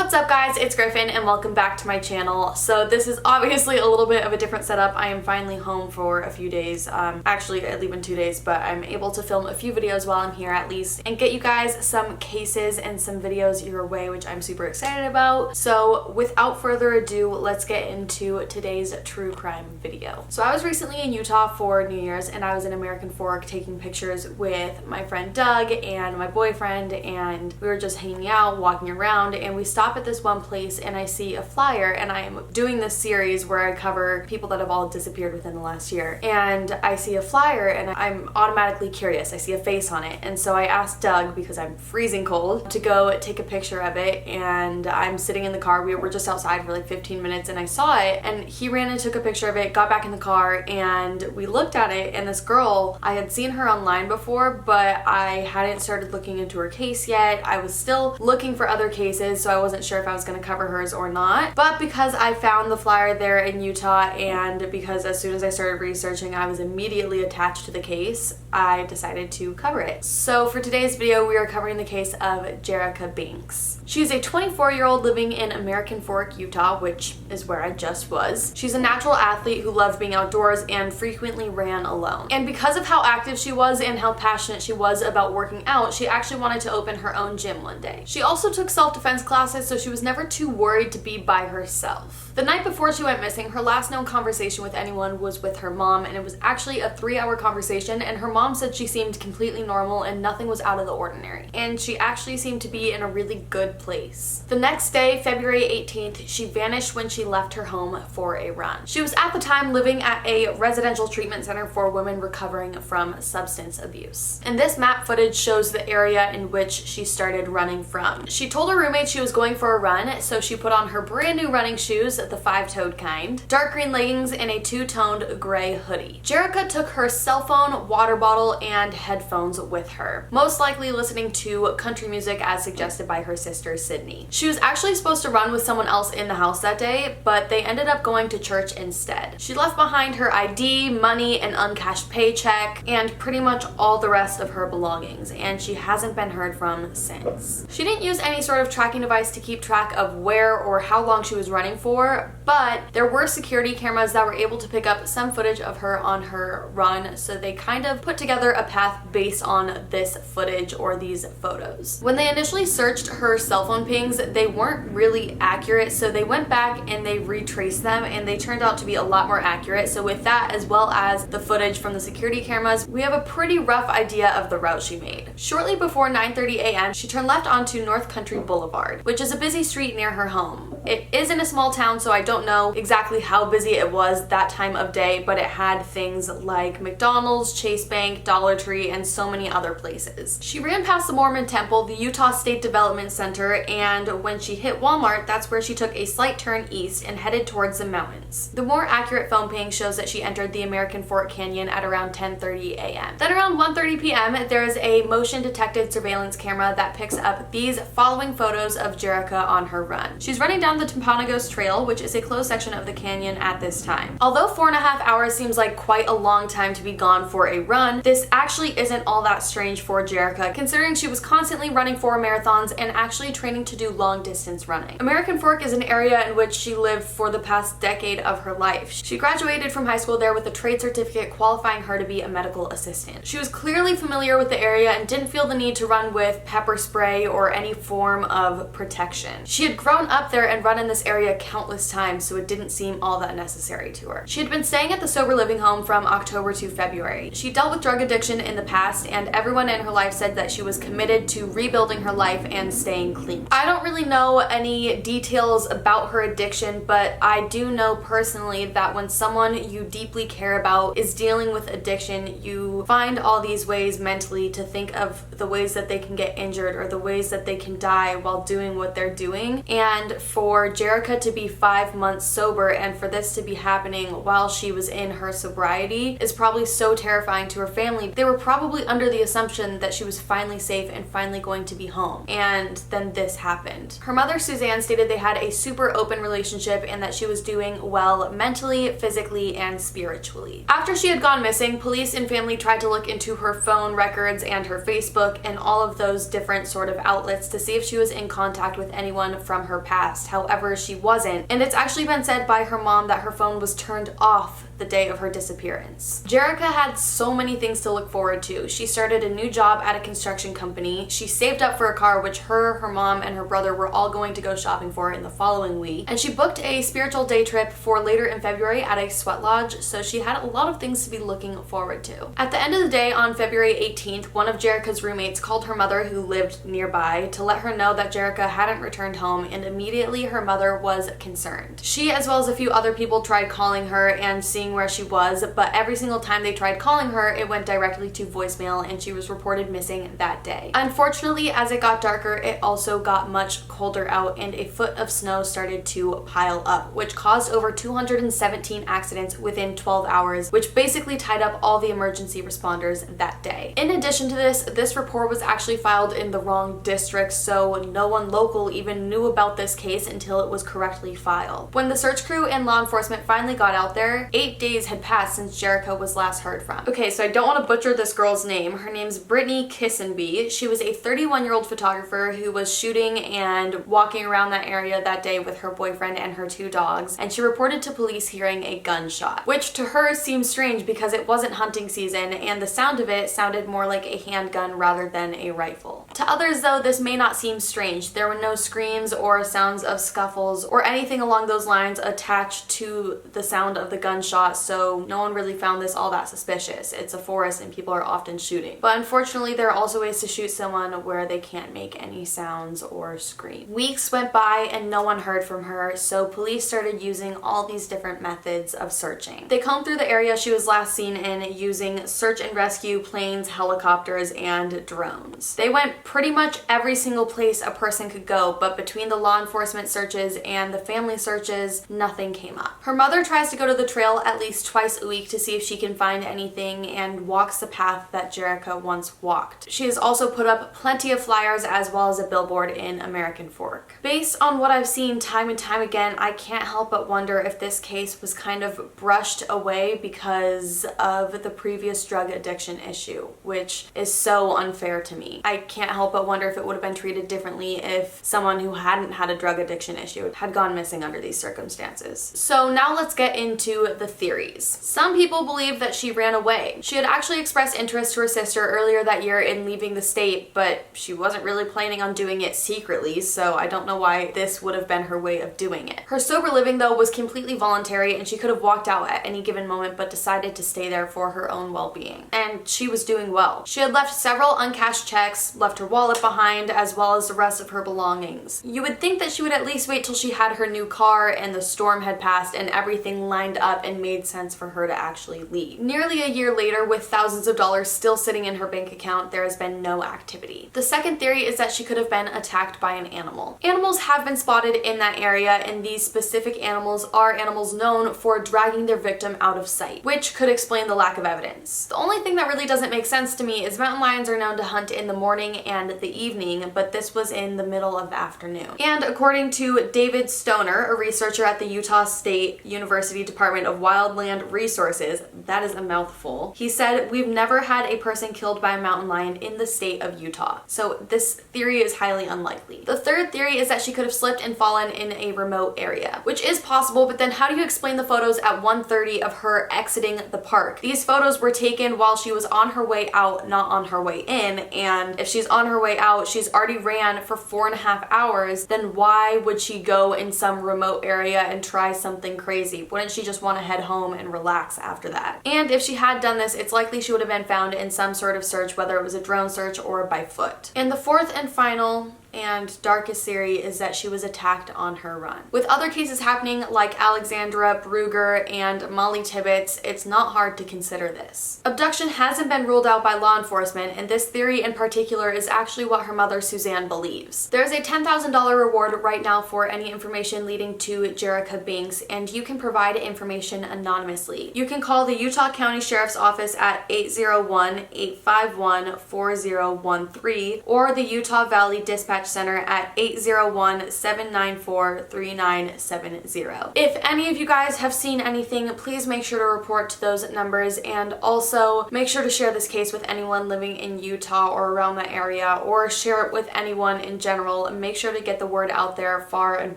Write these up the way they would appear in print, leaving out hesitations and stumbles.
What's up guys, it's Griffin and welcome back to my channel. So this is obviously a little bit of a different setup. I am finally home for a few days. Actually I leave in 2 days, but I'm able to film a few videos while I'm here at least and get you guys some cases and some videos your way, which I'm super excited about. So without further ado, let's get into today's true crime video. So I was recently in Utah for New Year's and I was in American Fork taking pictures with my friend Doug and my boyfriend, and we were just hanging out, walking around, and we stopped at this one place and I see a flyer, and I'm doing this series where I cover people that have all disappeared within the last year, and I see a flyer and I'm automatically curious. I see a face on it, and so I asked Doug, because I'm freezing cold, to go take a picture of it. And I'm sitting in the car, we were just outside for like 15 minutes, and I saw it, and he ran and took a picture of it, got back in the car, and we looked at it. And this girl, I had seen her online before, but I hadn't started looking into her case yet. I was still looking for other cases, so I wasn't sure if I was going to cover hers or not. But because I found the flyer there in Utah, and because as soon as I started researching I was immediately attached to the case, I decided to cover it. So for today's video we are covering the case of Jerika Binks. She's a 24-year-old living in American Fork, Utah, which is where I just was. She's a natural athlete who loved being outdoors and frequently ran alone. And because of how active she was and how passionate she was about working out, she actually wanted to open her own gym one day. She also took self-defense classes, so she was never too worried to be by herself. The night before she went missing, her last known conversation with anyone was with her mom, and it was actually a 3-hour conversation, and her mom said she seemed completely normal and nothing was out of the ordinary. And she actually seemed to be in a really good place. The next day, February 18th, she vanished when she left her home for a run. She was at the time living at a residential treatment center for women recovering from substance abuse. And this map footage shows the area in which she started running from. She told her roommate she was going for a run, so she put on her brand new running shoes, the 5-toed kind, dark green leggings, and a 2-toned gray hoodie. Jerica took her cell phone, water bottle, and headphones with her, most likely listening to country music as suggested by her sister Sydney. She was actually supposed to run with someone else in the house that day, but they ended up going to church instead. She left behind her ID, money, an uncashed paycheck, and pretty much all the rest of her belongings, and she hasn't been heard from since. She didn't use any sort of tracking device to keep track of where or how long she was running for, but there were security cameras that were able to pick up some footage of her on her run, so they kind of put together a path based on this footage or these photos. When they initially searched her cell phone pings, they weren't really accurate, so they went back and they retraced them, and they turned out to be a lot more accurate. So with that, as well as the footage from the security cameras, we have a pretty rough idea of the route she made. Shortly before 9:30 a.m., she turned left onto North Country Boulevard, which is a busy street near her home. It is in a small town, so I don't know exactly how busy it was that time of day, but it had things like McDonald's, Chase Bank, Dollar Tree, and so many other places. She ran past the Mormon Temple, the Utah State Development Center, and when she hit Walmart, that's where she took a slight turn east and headed towards the mountains. The more accurate phone ping shows that she entered the American Fork Canyon at around 10:30 a.m. Then around 1:30 p.m., there is a motion detected surveillance camera that picks up these following photos of Jerica on her run. She's running down the Timpanogos Trail, which is a closed section of the canyon at this time. Although 4.5 hours seems like quite a long time to be gone for a run, this actually isn't all that strange for Jerica, considering she was constantly running for marathons and actually training to do long distance running. American Fork is an area in which she lived for the past decade of her life. She graduated from high school there with a trade certificate qualifying her to be a medical assistant. She was clearly familiar with the area and didn't feel the need to run with pepper spray or any form of protection. She had grown up there and run in this area countless times, so it didn't seem all that necessary to her. She had been staying at the sober living home from October to February. She dealt with drug addiction in the past, and everyone in her life said that she was committed to rebuilding her life and staying clean. I don't really know any details about her addiction, but I do know personally that when someone you deeply care about is dealing with addiction, you find all these ways mentally to think of the ways that they can get injured or the ways that they can die while doing what they're doing. And for for Jerica to be 5 months sober and for this to be happening while she was in her sobriety is probably so terrifying to her family. They were probably under the assumption that she was finally safe and finally going to be home. And then this happened. Her mother, Suzanne, stated they had a super open relationship and that she was doing well mentally, physically, and spiritually. After she had gone missing, police and family tried to look into her phone records and her Facebook and all of those different sort of outlets to see if she was in contact with anyone from her past. However, she wasn't. And it's actually been said by her mom that her phone was turned off the day of her disappearance. Jerica had so many things to look forward to. She started a new job at a construction company. She saved up for a car, which her mom, and her brother were all going to go shopping for in the following week. And she booked a spiritual day trip for later in February at a sweat lodge, so she had a lot of things to be looking forward to. At the end of the day, on February 18th, one of Jerica's roommates called her mother, who lived nearby, to let her know that Jerica hadn't returned home, and immediately her mother was concerned. She, as well as a few other people, tried calling her and seeing where she was, but every single time they tried calling her, it went directly to voicemail and she was reported missing that day. Unfortunately, as it got darker, it also got much colder out and a foot of snow started to pile up, which caused over 217 accidents within 12 hours, which basically tied up all the emergency responders that day. In addition to this report was actually filed in the wrong district, so no one local even knew about this case until it was correctly filed. When the search crew and law enforcement finally got out there, 8 days had passed since Jerica was last heard from. Okay, so I don't want to butcher this girl's name. Her name's Brittany Kissenby. She was a 31-year-old photographer who was shooting and walking around that area that day with her boyfriend and her 2 dogs, and she reported to police hearing a gunshot, which to her seems strange because it wasn't hunting season and the sound of it sounded more like a handgun rather than a rifle. To others though, this may not seem strange. There were no screams or sounds of scuffles or anything along those lines attached to the sound of the gunshot, so no one really found this all that suspicious. It's a forest and people are often shooting. But unfortunately, there are also ways to shoot someone where they can't make any sounds or scream. Weeks went by and no one heard from her, so police started using all these different methods of searching. They combed through the area she was last seen in using search and rescue planes, helicopters, and drones. They went pretty much every single place a person could go, but between the law enforcement searches and the family searches, nothing came up. Her mother tries to go to the trail at least twice a week to see if she can find anything and walks the path that Jerica once walked. She has also put up plenty of flyers as well as a billboard in American Fork. Based on what I've seen time and time again, I can't help but wonder if this case was kind of brushed away because of the previous drug addiction issue, which is so unfair to me. I can't help but wonder if it would have been treated differently if someone who hadn't had a drug addiction issue had gone missing under these circumstances. So now let's get into the theories. Some people believe that she ran away. She had actually expressed interest to her sister earlier that year in leaving the state, but she wasn't really planning on doing it secretly, so I don't know why this would have been her way of doing it. Her sober living, though, was completely voluntary and she could have walked out at any given moment but decided to stay there for her own well-being. And she was doing well. She had left several uncashed checks, left her wallet behind, as well as the rest of her belongings. You would think that she would at least wait till she had her new car and the storm had passed and everything lined up and made sense for her to actually leave. Nearly a year later, with thousands of dollars still sitting in her bank account, there has been no activity. The second theory is that she could have been attacked by an animal. Animals have been spotted in that area, and these specific animals are animals known for dragging their victim out of sight, which could explain the lack of evidence. The only thing that really doesn't make sense to me is mountain lions are known to hunt in the morning and the evening, but this was in the middle of the afternoon. And according to David Stoner, a researcher at the Utah State University Department of Wildland Resources, that is a mouthful, he said, "We've never had a person killed by a mountain lion in the state of Utah." So this theory is highly unlikely. The third theory is that she could have slipped and fallen in a remote area, which is possible, but then how do you explain the photos at 1:30 of her exiting the park? These photos were taken while she was on her way out, not on her way in, and if she's on her way out, she's already ran for 4.5 hours, then why would she go in some remote area and try something crazy? Wouldn't she just want to head home and relax after that? And if she had done this, it's likely she would have been found in some sort of search, whether it was a drone search or by foot. And the fourth and final and darkest theory is that she was attacked on her run. With other cases happening like Alexandra Brugger and Molly Tibbetts, it's not hard to consider this. Abduction hasn't been ruled out by law enforcement, and this theory in particular is actually what her mother Suzanne believes. There's a $10,000 reward right now for any information leading to Jerika Binks, and you can provide information anonymously. You can call the Utah County Sheriff's Office at 801-851-4013 or the Utah Valley Dispatch Center at 801-794-3970. If any of you guys have seen anything, please make sure to report to those numbers, and also make sure to share this case with anyone living in Utah or around the area, or share it with anyone in general, and make sure to get the word out there far and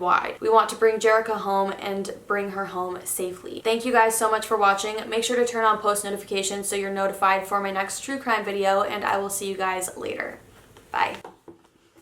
wide. We want to bring Jerica home and bring her home safely. Thank you guys so much for watching. Make sure to turn on post notifications so you're notified for my next true crime video, and I will see you guys later. Bye.